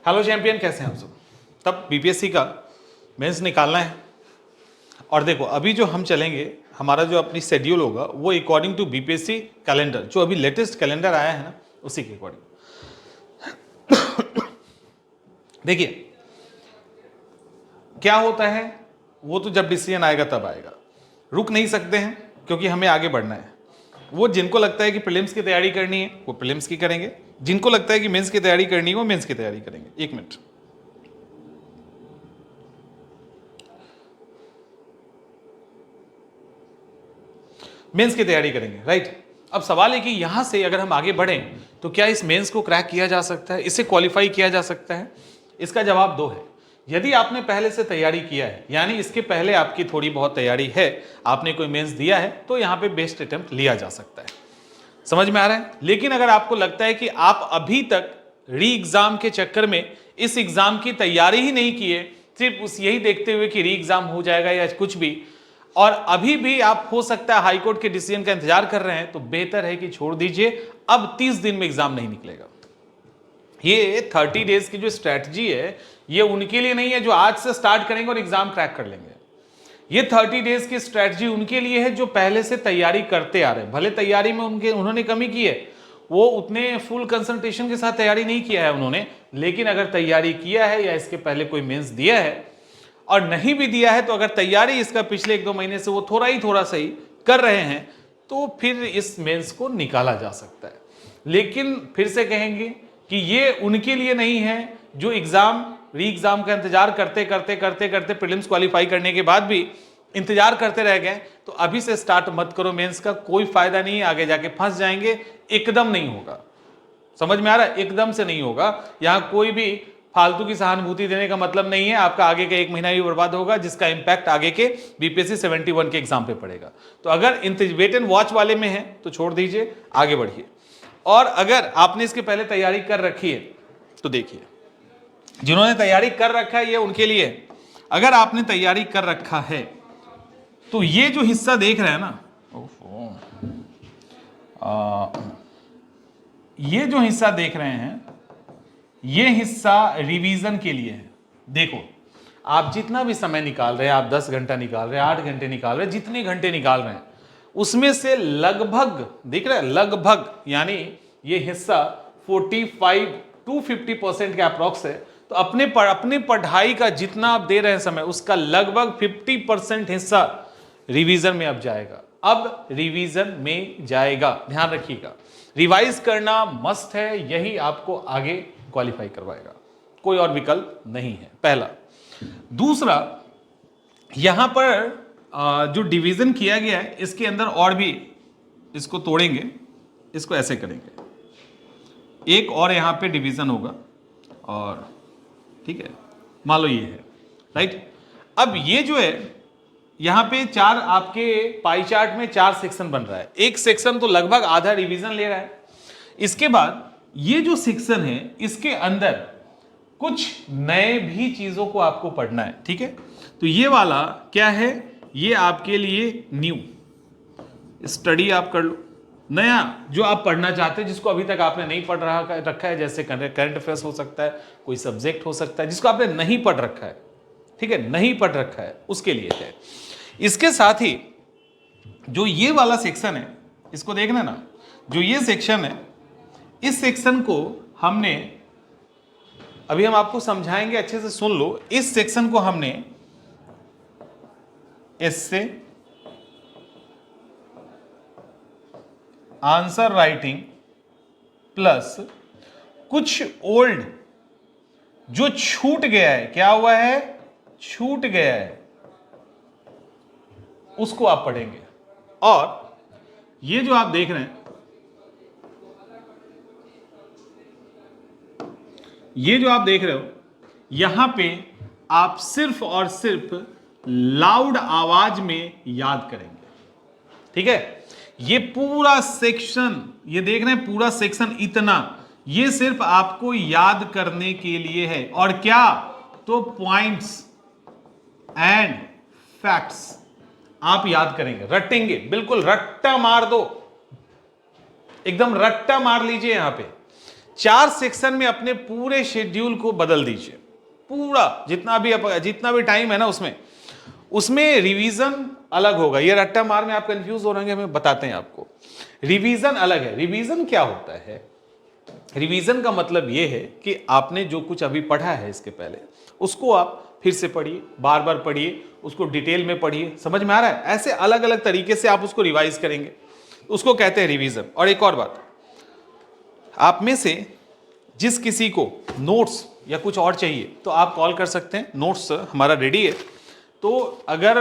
Hello champion, कैसे हैं आप सब। तब बीपीएससी का मेंस निकालना है और देखो अभी जो हम चलेंगे, हमारा जो अपनी शेड्यूल होगा वो अकॉर्डिंग टू बीपीएससी कैलेंडर, जो अभी लेटेस्ट कैलेंडर आया है ना, उसी के अकॉर्डिंग। देखिए क्या होता है, वो तो जब डिसीजन आएगा तब आएगा, रुक नहीं सकते हैं क्योंकि हमें आगे बढ़ना है। वो जिनको लगता है कि प्रीलिम्स की तैयारी करनी है वो प्रीलिम्स की करेंगे, जिनको लगता है कि मेंस की तैयारी करनी है वो मेंस की तैयारी करेंगे। एक मिनट, मेंस की तैयारी करेंगे, राइट। अब सवाल है कि यहां से अगर हम आगे बढ़ें तो क्या इस मेंस को क्रैक किया जा सकता है, इसे क्वालिफाई किया जा सकता है? इसका जवाब दो है। यदि आपने पहले से तैयारी किया है, यानी इसके पहले आपकी थोड़ी बहुत तैयारी है, आपने कोई मेंस दिया है, तो यहां पे बेस्ट अटेम्प्ट लिया जा सकता है। समझ में आ रहा है? लेकिन अगर आपको लगता है कि आप अभी तक री एग्जाम के चक्कर में इस एग्जाम की तैयारी ही नहीं किए, सिर्फ उस यही देखते हुए कि री एग्जाम हो जाएगा या कुछ भी, और अभी भी आप हो सकता है हाईकोर्ट के डिसीजन का इंतजार कर रहे हैं, तो बेहतर है कि छोड़ दीजिए। अब 30 दिन में एग्जाम नहीं निकलेगा। ये 30 डेज की जो स्ट्रेटजी है ये उनके लिए नहीं है जो आज से स्टार्ट करेंगे और एग्जाम क्रैक कर लेंगे। ये 30 डेज की स्ट्रेटजी उनके लिए है जो पहले से तैयारी करते आ रहे हैं। भले तैयारी में उन्होंने कमी की है, वो उतने फुल कंसंट्रेशन के साथ तैयारी नहीं किया है उन्होंने, लेकिन अगर तैयारी किया है या इसके पहले कोई मेंस दिया है और नहीं भी दिया है, तो अगर तैयारी इसका पिछले 1-2 महीने से वो थोड़ा सही कर रहे हैं, तो फिर इस मेंस को निकाला जा सकता है। लेकिन फिर से कहेंगे कि ये उनके लिए नहीं है जो एग्जाम री एग्जाम का इंतजार करते प्रीलिम्स क्वालिफाई करने के बाद भी इंतजार करते रह गए। तो अभी से स्टार्ट मत करो मेंस का, कोई फायदा नहीं है, आगे जाके फंस जाएंगे। एकदम नहीं होगा, समझ में आ रहा है? एकदम से नहीं होगा। यहां कोई भी फालतू की सहानुभूति देने का मतलब नहीं है। आपका आगे का 1 महीना भी बर्बाद होगा, जिसका इंपैक्ट आगे के बीपीएससी 71 के एग्जाम पे पड़ेगा। तो अगर वेट एंड वॉच वाले में है तो छोड़ दीजिए, आगे बढ़िए। और अगर आपने इसके पहले तैयारी कर रखी है तो देखिए, जिन्होंने तैयारी कर रखा है ये उनके लिए। अगर आपने तैयारी कर रखा है तो ये जो हिस्सा देख रहे हैं ना, ये जो हिस्सा देख रहे हैं, ये हिस्सा रिवीजन के लिए है। देखो आप जितना भी समय निकाल रहे हैं, आप 10 घंटा निकाल रहे हैं, 8 घंटे निकाल रहे हैं, जितने घंटे निकाल रहे हैं, उसमें से लगभग दिख रहा है, लगभग यानी ये हिस्सा 45 to 50% के अप्रॉक्स है। तो अपने पढ़ाई का जितना आप दे रहे हैं समय, उसका लगभग 50% हिस्सा रिवीजन में अब जाएगा। अब रिवीजन में जाएगा, ध्यान रखिएगा। रिवाइज करना मस्त है, यही आपको आगे क्वालिफाई करवाएगा, कोई और विकल्प नहीं है, पहला। दूसरा, यहां पर जो डिवीजन किया गया है इसके अंदर और भी, इसको तोड़ेंगे, इसको ऐसे करेंगे, एक और यहां पे डिवीजन होगा, और ठीक है, मान लो ये है, राइट। अब ये जो है यहां पे 4 आपके पाई चार्ट में 4 सेक्शन बन रहा है। एक सेक्शन तो लगभग आधा रिवीजन ले रहा है। इसके बाद ये जो सेक्शन है इसके अंदर कुछ नए भी चीजों को आपको पढ़ना है, ठीक है। तो ये वाला क्या है, ये आपके लिए न्यू स्टडी आप कर लो, नया जो आप पढ़ना चाहते हैं, जिसको अभी तक आपने नहीं पढ़ रखा है, जैसे करंट अफेयर्स हो सकता है, कोई सब्जेक्ट हो सकता है जिसको आपने नहीं पढ़ रखा है, ठीक है, नहीं पढ़ रखा है, उसके लिए है। इसके साथ ही जो ये वाला सेक्शन है, इसको देखना ना, जो ये सेक्शन है, इस सेक्शन को हमने, अभी हम आपको समझाएंगे, अच्छे से सुन लो। इस सेक्शन को हमने एस्से, आंसर राइटिंग प्लस कुछ ओल्ड जो छूट गया है, क्या हुआ है, छूट गया है, उसको आप पढ़ेंगे। और ये जो आप देख रहे हैं, ये जो आप देख रहे हो, यहां पे आप सिर्फ और सिर्फ लाउड आवाज में याद करेंगे, ठीक है। ये पूरा सेक्शन, ये देख रहे हैं पूरा सेक्शन इतना, ये सिर्फ आपको याद करने के लिए है। और क्या, तो पॉइंट्स एंड फैक्ट्स आप याद करेंगे, रटेंगे, बिल्कुल रट्टा मार दो, एकदम रट्टा मार लीजिए। यहां पे 4 सेक्शन में अपने पूरे शेड्यूल को बदल दीजिए, पूरा जितना भी टाइम है ना उसमें रिवीजन अलग होगा। ये रट्टा मार में आप कंफ्यूज हो रहे हैं, हमें बताते हैं आपको। रिवीजन अलग है। रिवीजन क्या होता है? रिवीजन का मतलब ये है कि आपने जो कुछ अभी पढ़ा है इसके पहले, उसको आप फिर से पढ़िए, बार बार पढ़िए, उसको डिटेल में पढ़िए। समझ में आ रहा है? ऐसे अलग अलग तरीके से आप उसको रिवाइज करेंगे, उसको कहते हैं रिवीजन। और एक और बात, आप में से जिस किसी को नोट्स या कुछ और चाहिए तो आप कॉल कर सकते हैं। नोट्स हमारा रेडी है, तो अगर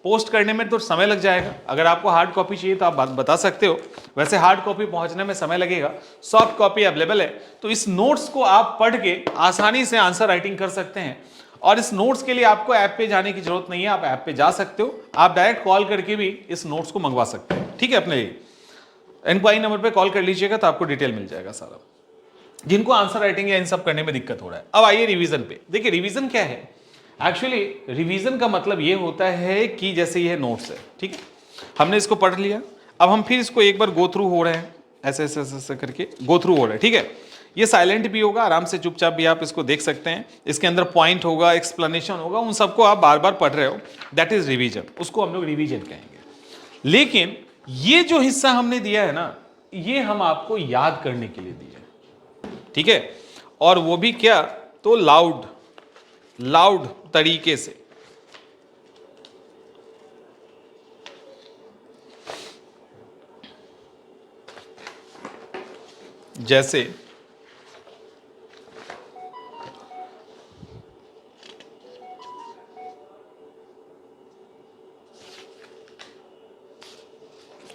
पोस्ट करने में तो समय लग जाएगा। अगर आपको हार्ड कॉपी चाहिए तो आप बता सकते हो, वैसे हार्ड कॉपी पहुंचने में समय लगेगा। सॉफ्ट कॉपी अवेलेबल है, तो इस नोट्स को आप पढ़ के आसानी से आंसर राइटिंग कर सकते हैं। और इस नोट्स के लिए आपको ऐप पे जाने की जरूरत नहीं है, आप ऐप पे जा सकते हो, आप डायरेक्ट कॉल करके भी इस नोट्स को मंगवा सकते हैं। ठीक है, अपने लिए इंक्वायरी नंबर पे कॉल कर लीजिएगा तो आपको डिटेल मिल जाएगा सारा, जिनको आंसर राइटिंग या इन सब करने में दिक्कत हो रहा है। अब आइए रिवीजन पे। देखिए रिवीजन क्या है? एक्चुअली रिवीजन का मतलब ये होता है कि जैसे ये नोट्स है, ठीक है, हमने इसको पढ़ लिया, अब हम फिर इसको एक बार गो थ्रू हो रहे हैं, ऐसे ऐसे ऐसे करके गो थ्रू हो रहे हैं। ठीक है, ये साइलेंट भी होगा, आराम से चुपचाप भी आप इसको देख सकते हैं। इसके अंदर पॉइंट होगा, एक्सप्लेनेशन होगा, उन सबको आप बार बार पढ़ रहे हो, दैट इज रिवीजन। उसको हम लोग रिवीजन कहेंगे। लेकिन ये जो हिस्सा हमने दिया है ना, ये हम आपको याद करने के लिए दिया है, ठीक है, और वो भी क्या? तो लाउड तरीके से। जैसे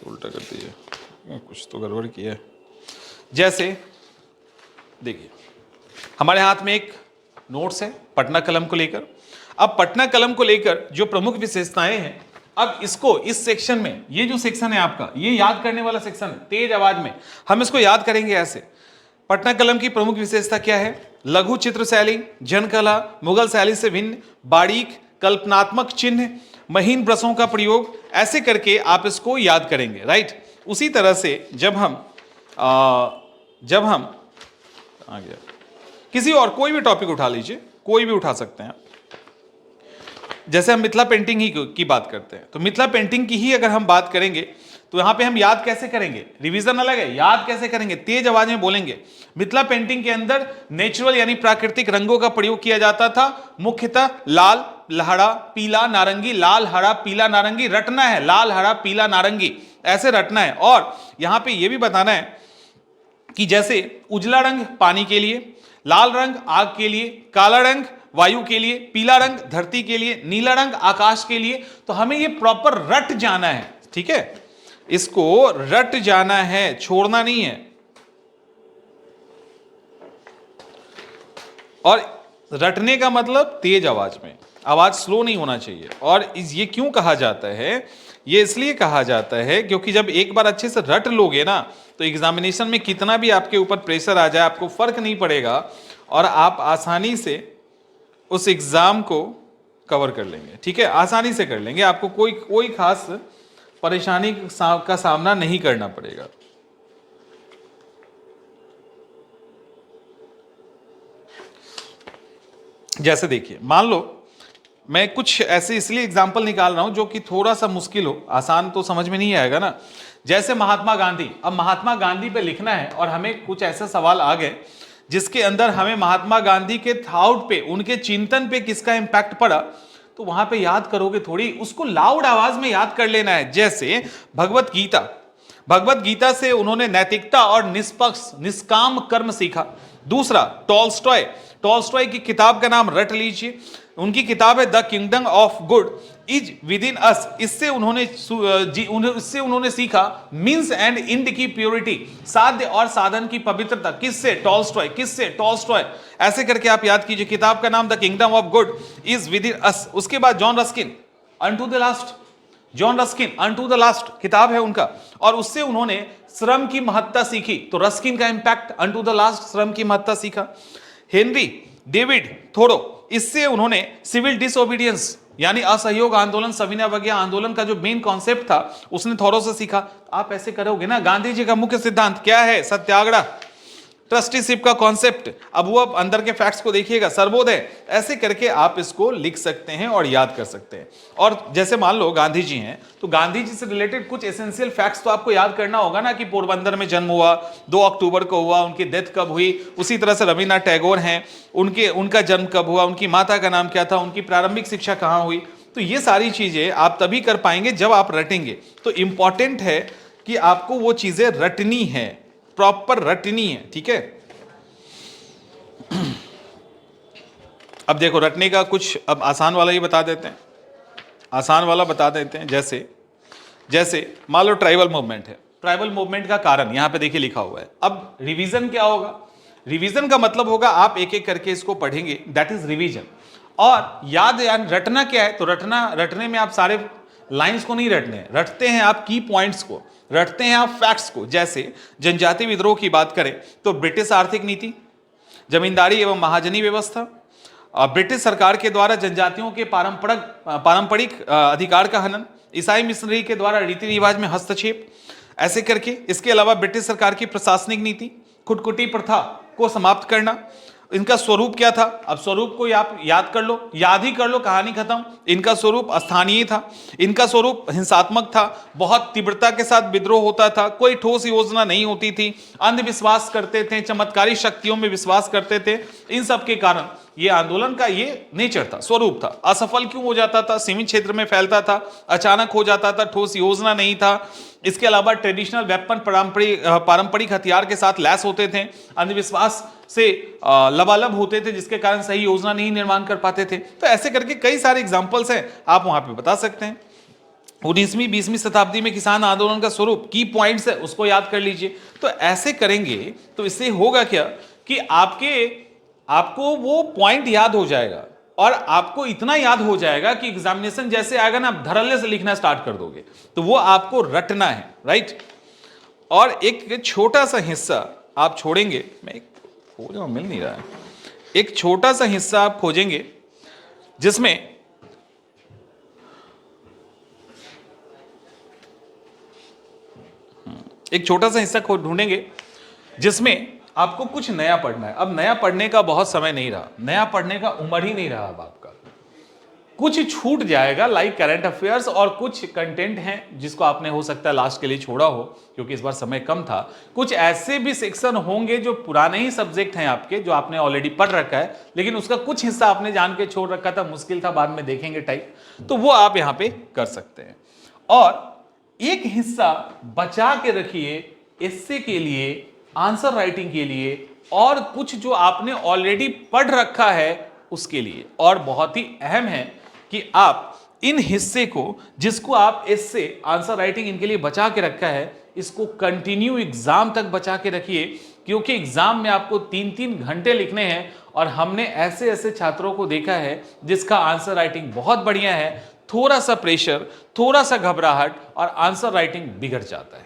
उल्टा कर दिया, कुछ तो गड़बड़ किया है। जैसे देखिए हमारे हाथ में एक नोट्स है पटना कलम को लेकर। अब पटना कलम को लेकर जो प्रमुख विशेषताएं हैं, अब इसको इस सेक्शन में, ये जो सेक्शन है आपका, ये याद करने वाला सेक्शन है, तेज आवाज में हम इसको याद करेंगे ऐसे। पटना कलम की प्रमुख विशेषता क्या है? लघु चित्र शैली, जनकला, मुगल शैली से भिन्न, बारीक कल्पनात्मक चिन्ह, महीन ब्रशों का प्रयोग, ऐसे करके आप इसको याद करेंगे, राइट। उसी तरह से जब हम आ गया किसी और कोई भी टॉपिक उठा लीजिए, कोई भी उठा सकते हैं। जैसे हम मिथिला पेंटिंग ही की बात करते हैं, तो मिथिला पेंटिंग की ही अगर हम बात करेंगे तो यहां पे हम याद कैसे करेंगे? रिवीजन अलग है, याद कैसे करेंगे? तेज आवाज में बोलेंगे। मिथिला पेंटिंग के अंदर नेचुरल यानी प्राकृतिक रंगों का प्रयोग किया जाता था, मुख्यतः लाल, हरा, पीला, नारंगी। लाल, हरा, पीला, नारंगी रटना है, लाल, हरा, पीला, नारंगी ऐसे रटना है। और यहां पे यह भी बताना है कि जैसे उजला रंग पानी के लिए, लाल रंग आग के लिए, काला रंग वायु के लिए, पीला रंग धरती के लिए, नीला रंग आकाश के लिए। तो हमें ये प्रॉपर रट जाना है, ठीक है, इसको रट जाना है, छोड़ना नहीं है। और रटने का मतलब तेज आवाज में, आवाज स्लो नहीं होना चाहिए। और ये क्यों कहा जाता है? ये इसलिए कहा जाता है क्योंकि जब एक बार अच्छे से रट लोगे ना, तो एग्जामिनेशन में कितना भी आपके ऊपर प्रेशर आ जाए, आपको फर्क नहीं पड़ेगा और आप आसानी से उस एग्जाम को कवर कर लेंगे, ठीक है, आसानी से कर लेंगे। आपको कोई खास परेशानी का सामना नहीं करना पड़ेगा। जैसे देखिए, मान लो मैं कुछ ऐसे इसलिए एग्जाम्पल निकाल रहा हूं जो कि थोड़ा सा मुश्किल हो, आसान तो समझ में नहीं आएगा ना। जैसे महात्मा गांधी, अब महात्मा गांधी पे लिखना है और हमें कुछ ऐसे सवाल आ गए जिसके अंदर हमें महात्मा गांधी के थॉट पे, उनके चिंतन पे किसका इंपैक्ट पड़ा, तो वहां पे याद करोगे थोड़ी, उसको लाउड आवाज में याद कर लेना है। जैसे भगवत गीता से उन्होंने नैतिकता और निष्पक्ष निष्काम कर्म सीखा। दूसरा टॉलस्टॉय की किताब का नाम रट लीजिए, उनकी किताब है the kingdom of God is within us. इससे उन्होंने सीखा मीन्स एंड एंड की प्योरिटी, साध्य और साधन की पवित्रता। किससे? टॉलस्टॉय। ऐसे करके आप याद कीजिए, किताब का नाम the kingdom of God is within us. उसके बाद John Ruskin unto the last किताब है उनका, और उससे उन्होंने श्रम की महत्ता सीखी। तो रस्किन का इंपैक्ट, अनटू द लास्ट, श्रम की महत्ता सीखा। हेनरी डेविड थोरो, इससे उन्होंने सिविल डिसओबीडियंस यानी असहयोग आंदोलन, सविनय अवज्ञा आंदोलन का जो मेन कॉन्सेप्ट था उसने थोरो से सीखा। आप ऐसे करोगे ना। गांधी जी का मुख्य सिद्धांत क्या है? सत्याग्रह। ट्रस्टीशिप का कॉन्सेप्ट, अब वो अब अंदर के फैक्ट्स को देखिएगा, सर्वोदय, ऐसे करके आप इसको लिख सकते हैं और याद कर सकते हैं। और जैसे मान लो गांधी जी हैं, तो गांधी जी से रिलेटेड कुछ एसेंशियल फैक्ट्स तो आपको याद करना होगा ना, कि पोरबंदर में जन्म हुआ, 2 अक्टूबर को हुआ, उनकी डेथ कब हुई। उसी तरह से रविन्द्रनाथ टैगोर हैं, उनका जन्म कब हुआ, उनकी माता का नाम क्या था, उनकी प्रारंभिक शिक्षा कहाँ हुई। तो ये सारी चीजें आप तभी कर पाएंगे जब आप रटेंगे। तो इंपॉर्टेंट है कि आपको वो चीजें रटनी है, प्रॉपर रटनी है, ठीक है। अब देखो रटने का कुछ, अब आसान वाला ही बता देते हैं, आसान वाला बता देते हैं। जैसे मान लो ट्राइबल मूवमेंट है, ट्राइबल मूवमेंट का कारण यहां पे देखिए लिखा हुआ है। अब रिवीजन क्या होगा, रिवीजन का मतलब होगा आप एक एक करके इसको पढ़ेंगे, दैट इज रिवीजन। और याद रटना क्या है, तो रटने में आप सारे लाइंस को नहीं रटते हैं आप की पॉइंट्स को, रटते हैं आप फैक्ट्स को। जैसे जनजाति विद्रोह की बात करें तो ब्रिटिश आर्थिक नीति, जमींदारी एवं महाजनी व्यवस्था, ब्रिटिश सरकार के द्वारा जनजातियों के पारंपरिक अधिकार का हनन, ईसाई मिशनरी के द्वारा रीति रिवाज में हस्तक्षेप, ऐसे करके। इसके अलावा ब्रिटिश सरकार की प्रशासनिक नीति, खुदकुटी प्रथा को समाप्त करना। इनका स्वरूप क्या था, अब स्वरूप को आप याद कर लो, याद ही कर लो, कहानी खत्म। इनका स्वरूप स्थानीय था, इनका स्वरूप हिंसात्मक था, बहुत तीव्रता के साथ विद्रोह होता था, कोई ठोस योजना नहीं होती थी, अंधविश्वास करते थे, चमत्कारी शक्तियों में विश्वास करते थे। इन सब के कारण ये आंदोलन का ये नेचर था, स्वरूप था। असफल क्यों हो जाता था, सीमित क्षेत्र में फैलता था, अचानक हो जाता था, ठोस योजना नहीं था। इसके अलावा ट्रेडिशनल वेपन, पारंपरिक हथियार के साथ लैस होते थे, अंधविश्वास से लबालब होते थे, जिसके कारण सही योजना नहीं निर्माण कर पाते थे। तो ऐसे करके कई सारे एग्जाम्पल्स हैं, आप वहां पे बता सकते हैं। 19वीं 20वीं शताब्दी में किसान आंदोलन का स्वरूप, की पॉइंट्स है, उसको याद कर लीजिए। तो ऐसे करेंगे तो इससे होगा क्या कि आपको वो पॉइंट याद हो जाएगा, और आपको इतना याद हो जाएगा कि एग्जामिनेशन जैसे आएगा ना, आप धड़ल्ले से लिखना स्टार्ट कर दोगे। तो वो आपको रटना है, राइट। और एक छोटा सा हिस्सा आप छोड़ेंगे, मैं मिल नहीं रहा है, एक छोटा सा हिस्सा आप खोजेंगे जिसमें एक छोटा सा हिस्सा ढूंढेंगे जिसमें आपको कुछ नया पढ़ना है। अब नया पढ़ने का बहुत समय नहीं रहा, नया पढ़ने का उम्र ही नहीं रहा अब आपका, कुछ छूट जाएगा लाइक करंट अफेयर्स, और कुछ कंटेंट हैं जिसको आपने हो सकता है लास्ट के लिए छोड़ा हो क्योंकि इस बार समय कम था। कुछ ऐसे भी सेक्शन होंगे जो पुराने ही सब्जेक्ट हैं आपके, जो आपने ऑलरेडी पढ़ रखा है, लेकिन उसका कुछ हिस्सा आपने जान के छोड़ रखा था, मुश्किल था, बाद में देखेंगे टाइप, तो वो आप यहां पे कर सकते हैं। और एक हिस्सा बचा के रखिए एस्से के लिए, आंसर राइटिंग के लिए, और कुछ जो आपने ऑलरेडी पढ़ रखा है उसके लिए। और बहुत ही अहम है कि आप इन हिस्से को, जिसको आप एस्से, आंसर राइटिंग इनके लिए बचा के रखा है, इसको कंटिन्यू एग्जाम तक बचा के रखिए, क्योंकि एग्जाम में आपको 3-3 घंटे लिखने हैं। और हमने ऐसे ऐसे छात्रों को देखा है जिसका आंसर राइटिंग बहुत बढ़िया है, थोड़ा सा प्रेशर, थोड़ा सा घबराहट, और आंसर राइटिंग बिगड़ जाता है।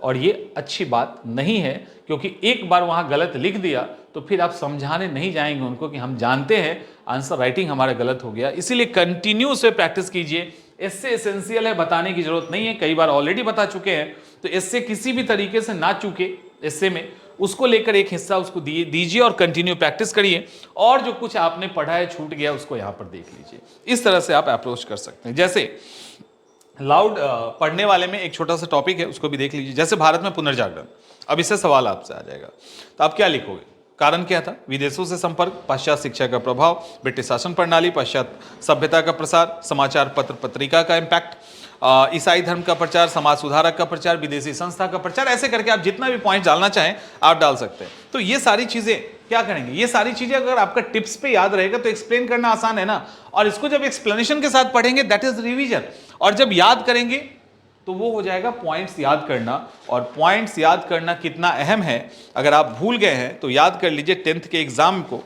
और ये अच्छी बात नहीं है, क्योंकि एक बार वहां गलत लिख दिया तो फिर आप समझाने नहीं जाएंगे उनको कि हम जानते हैं आंसर राइटिंग हमारा गलत हो गया। इसीलिए कंटिन्यू उस पर प्रैक्टिस कीजिए। इससे एसेंशियल है, बताने की जरूरत नहीं है, कई बार ऑलरेडी बता चुके हैं। तो इससे किसी भी तरीके से ना चूके, इससे में उसको लेकर एक हिस्सा उसको दीजिए और कंटिन्यू प्रैक्टिस करिए। और जो कुछ आपने पढ़ा है छूट गया उसको यहाँ पर देख लीजिए। इस तरह से आप अप्रोच कर सकते हैं। जैसे लाउड पढ़ने वाले में एक छोटा सा टॉपिक है, उसको भी देख लीजिए। जैसे भारत में पुनर्जागरण, अब इससे सवाल आपसे आ जाएगा, तो आप क्या लिखोगे? कारण क्या था? विदेशों से संपर्क, पाश्चात्य शिक्षा का प्रभाव, ब्रिटिश शासन प्रणाली, पाश्चात्य सभ्यता का प्रसार, समाचार पत्र पत्रिका का इम्पैक्ट, ईसाई धर्म का प्रचार, समाज सुधारक का प्रचार, विदेशी संस्था का प्रचार। ऐसे करके आप जितना भी पॉइंट डालना चाहें आप डाल सकते हैं। तो ये सारी चीजें क्या करेंगे, ये सारी चीजें अगर आपका टिप्स पे याद रहेगा तो एक्सप्लेन करना आसान है ना। और इसको जब एक्सप्लेनेशन के साथ पढ़ेंगे दैट इज रिवीजन, और जब याद करेंगे तो वो हो जाएगा पॉइंट्स याद करना। और पॉइंट्स याद करना कितना अहम है, अगर आप भूल गए हैं तो याद कर लीजिए 10th के एग्जाम को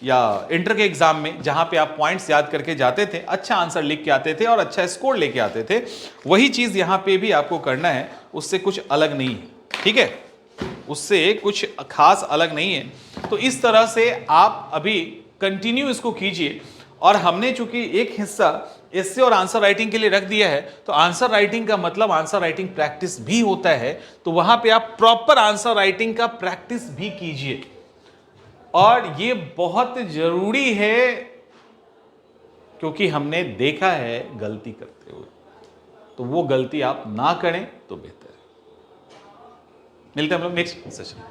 या इंटर के एग्जाम में, जहां पे आप पॉइंट्स याद करके जाते थे, अच्छा आंसर लिख के आते थे और अच्छा स्कोर लेके आते थे, वही चीज यहां पे भी आपको करना है। उससे कुछ अलग नहीं है, ठीक है, उससे कुछ खास अलग नहीं है। तो इस तरह से आप अभी कंटिन्यू इसको कीजिए और हमने चूंकि एक हिस्सा एस्से और आंसर राइटिंग के लिए रख दिया है, तो आंसर राइटिंग का मतलब आंसर राइटिंग प्रैक्टिस भी होता है, तो वहां पे आप प्रॉपर आंसर राइटिंग का प्रैक्टिस भी कीजिए। और ये बहुत जरूरी है, क्योंकि हमने देखा है गलती करते हुए, तो वो गलती आप ना करें तो बेहतर है। मिलते हैं हम लोग नेक्स्ट सेशन।